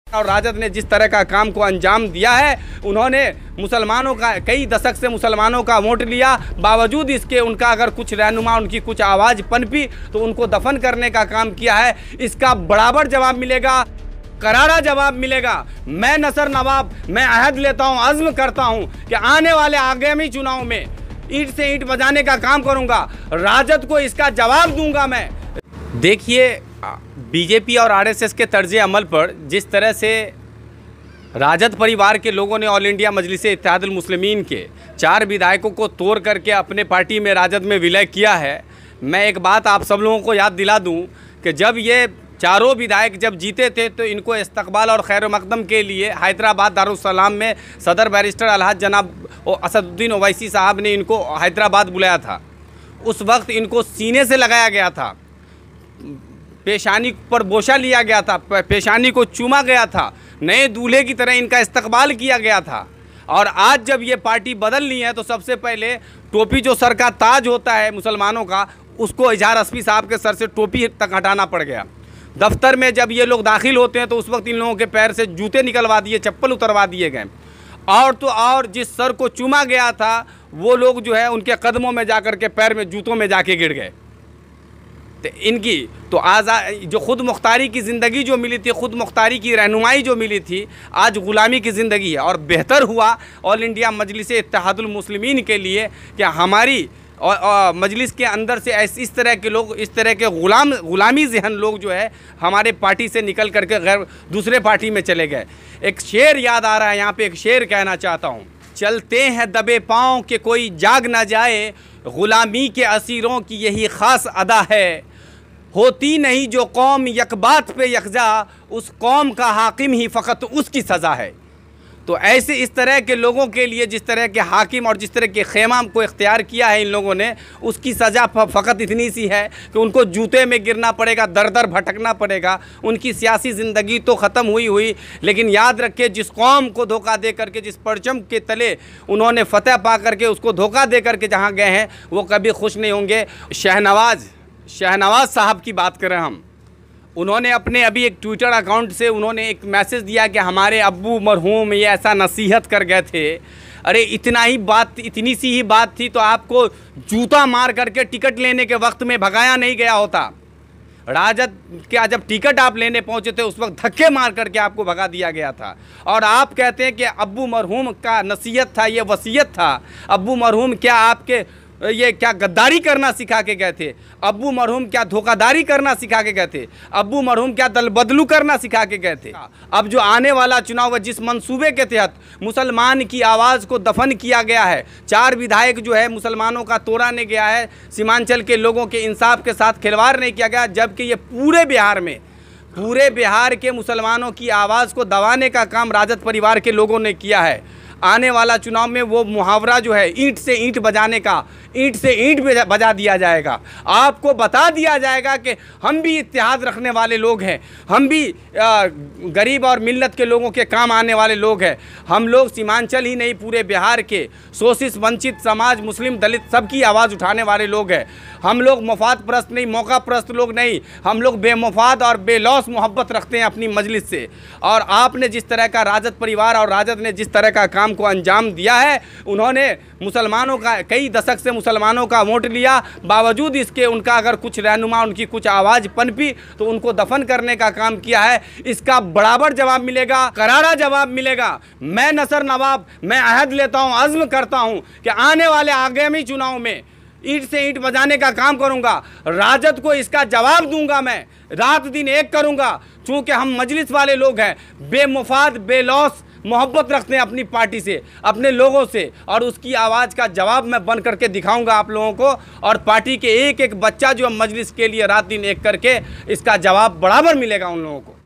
और राजद ने जिस तरह का काम को अंजाम दिया है, उन्होंने मुसलमानों का कई दशक से मुसलमानों का वोट लिया, बावजूद इसके उनका अगर कुछ रहनुमा उनकी कुछ आवाज़ पनपी तो उनको दफन करने का काम किया है। इसका बराबर जवाब मिलेगा, करारा जवाब मिलेगा। मैं नसर नवाब, मैं अहद लेता हूं, अज़्म करता हूं कि आने वाले आगामी चुनाव में ईंट से ईंट बजाने का काम करूंगा, राजद को इसका जवाब दूंगा मैं। देखिए, बीजेपी और आरएसएस के तर्ज अमल पर जिस तरह से राजद परिवार के लोगों ने ऑल इंडिया मजलिस-ए-इत्तेहादुल मुस्लिमीन के 4 विधायकों को तोड़ करके अपने पार्टी में राजद में विलय किया है, मैं एक बात आप सब लोगों को याद दिला दूं कि जब ये चारों विधायक जब जीते थे तो इनको इस्तकबाल और खैर मकदम के लिए हैदराबाद दारुस्सलाम में सदर बैरिस्टर अलहाज जनाब असदुद्दीन ओवैसी साहब ने इनको हैदराबाद बुलाया था। उस वक्त इनको सीने से लगाया गया था, पेशानी पर बोशा लिया गया था, पेशानी को चूमा गया था, नए दूल्हे की तरह इनका इस्तकबाल किया गया था। और आज जब ये पार्टी बदल ली है तो सबसे पहले टोपी जो सर का ताज होता है मुसलमानों का, उसको इजहार अस्फी साहब के सर से टोपी तक हटाना पड़ गया। दफ्तर में जब ये लोग दाखिल होते हैं तो उस वक्त इन लोगों के पैर से जूते निकलवा दिए, चप्पल उतरवा दिए गए। और तो और जिस सर को चूमा गया था वो लोग जो है उनके कदमों में जाकर के पैर में जूतों में जाके गिर गए। तो इनकी तो जो खुद मुख्तारी की ज़िंदगी जो मिली थी, खुद मुख्तारी की रहनुमाई जो मिली थी, आज ग़ुलामी की ज़िंदगी है। और बेहतर हुआ ऑल इंडिया मजलिस-ए-इत्तेहादुल मुस्लिमीन के लिए कि हमारी मजलिस के अंदर से इस तरह के लोग, इस तरह के ग़ुलामी ज़हन लोग जो है हमारे पार्टी से निकल करके गैर दूसरे पार्टी में चले गए। एक शेर याद आ रहा है, यहाँ पे एक शेर कहना चाहता हूँ। चलते हैं दबे पाँव के कोई जाग ना जाए, ग़ुलामी के असीरों की यही ख़ास अदा है। होती नहीं जो कौम यकबात पे यकजा, उस कौम का हाकिम ही फ़कत उसकी सज़ा है। तो ऐसे इस तरह के लोगों के लिए, जिस तरह के हाकिम और जिस तरह के खेमा को इख्तियार किया है इन लोगों ने, उसकी सज़ा फ़कत इतनी सी है कि उनको जूते में गिरना पड़ेगा, दर दर भटकना पड़ेगा। उनकी सियासी ज़िंदगी तो ख़त्म हुई, लेकिन याद रखिए जिस कौम को धोखा दे करके, जिस परचम के तले उन्होंने फ़तह पा करके उसको धोखा दे करके जहाँ गए हैं वो कभी खुश नहीं होंगे। शहनवाज साहब की बात करें हम, उन्होंने अपने अभी एक ट्विटर अकाउंट से उन्होंने एक मैसेज दिया कि हमारे अब्बू मरहूम ये ऐसा नसीहत कर गए थे। अरे इतनी सी ही बात थी तो आपको जूता मार करके टिकट लेने के वक्त में भगाया नहीं गया होता। राजद क्या जब टिकट आप लेने पहुंचे थे उस वक्त धक्के मार करके आपको भगा दिया गया था। और आप कहते हैं कि अब्बू मरहूम का नसीहत था, ये वसीयत था। अब्बू मरहूम क्या आपके ये क्या गद्दारी करना सिखा के गए थे? अब्बू मरहूम क्या धोखाधड़ी करना सिखा के गए थे? अब्बू मरहूम क्या दल बदलू करना सिखा के गए थे? अब जो आने वाला चुनाव है, जिस मंसूबे के तहत मुसलमान की आवाज़ को दफन किया गया है, 4 विधायक जो है मुसलमानों का तोड़ाने गया है, सीमांचल के लोगों के इंसाफ के साथ खिलवाड़ नहीं किया गया, जबकि ये पूरे बिहार के मुसलमानों की आवाज़ को दबाने का काम राजद परिवार के लोगों ने किया है। आने वाला चुनाव में वो मुहावरा जो है ईंट से ईंट बजाने का, ईंट से ईंट बजा दिया जाएगा। आपको बता दिया जाएगा कि हम भी इत्तेहाद रखने वाले लोग हैं, हम भी गरीब और मिल्लत के लोगों के काम आने वाले लोग हैं। हम लोग सीमांचल ही नहीं, पूरे बिहार के शोषित वंचित समाज, मुस्लिम, दलित सबकी आवाज़ उठाने वाले लोग हैं। हम लोग मफाद परस्त नहीं, मौका परस्त लोग नहीं, हम लोग बेमफाद और बेलौस मोहब्बत रखते हैं अपनी मजलिस से। और आपने जिस तरह का राजद परिवार और राजद ने जिस तरह का काम को अंजाम दिया है, उन्होंने मुसलमानों का कई दशक से मुसलमानों का वोट लिया, बावजूद इसके उनका अगर कुछ रहनुमा उनकी कुछ आवाज़ पनपी तो उनको दफन करने का काम किया है। इसका बराबर जवाब मिलेगा, करारा जवाब मिलेगा। मैं नसर नवाब, मैं अहद लेता हूं, अज़्म करता हूं कि आने वाले आगामी चुनाव में ईंट से ईंट बजाने का काम करूंगा, राजद को इसका जवाब दूंगा। मैं रात दिन एक करूंगा, चूँकि हम मजलिस वाले लोग हैं, बेमुफाद बेलौस मोहब्बत रखते हैं अपनी पार्टी से, अपने लोगों से, और उसकी आवाज़ का जवाब मैं बन करके दिखाऊंगा आप लोगों को। और पार्टी के एक एक बच्चा जो मजलिस के लिए रात दिन एक करके इसका जवाब बराबर मिलेगा उन लोगों को।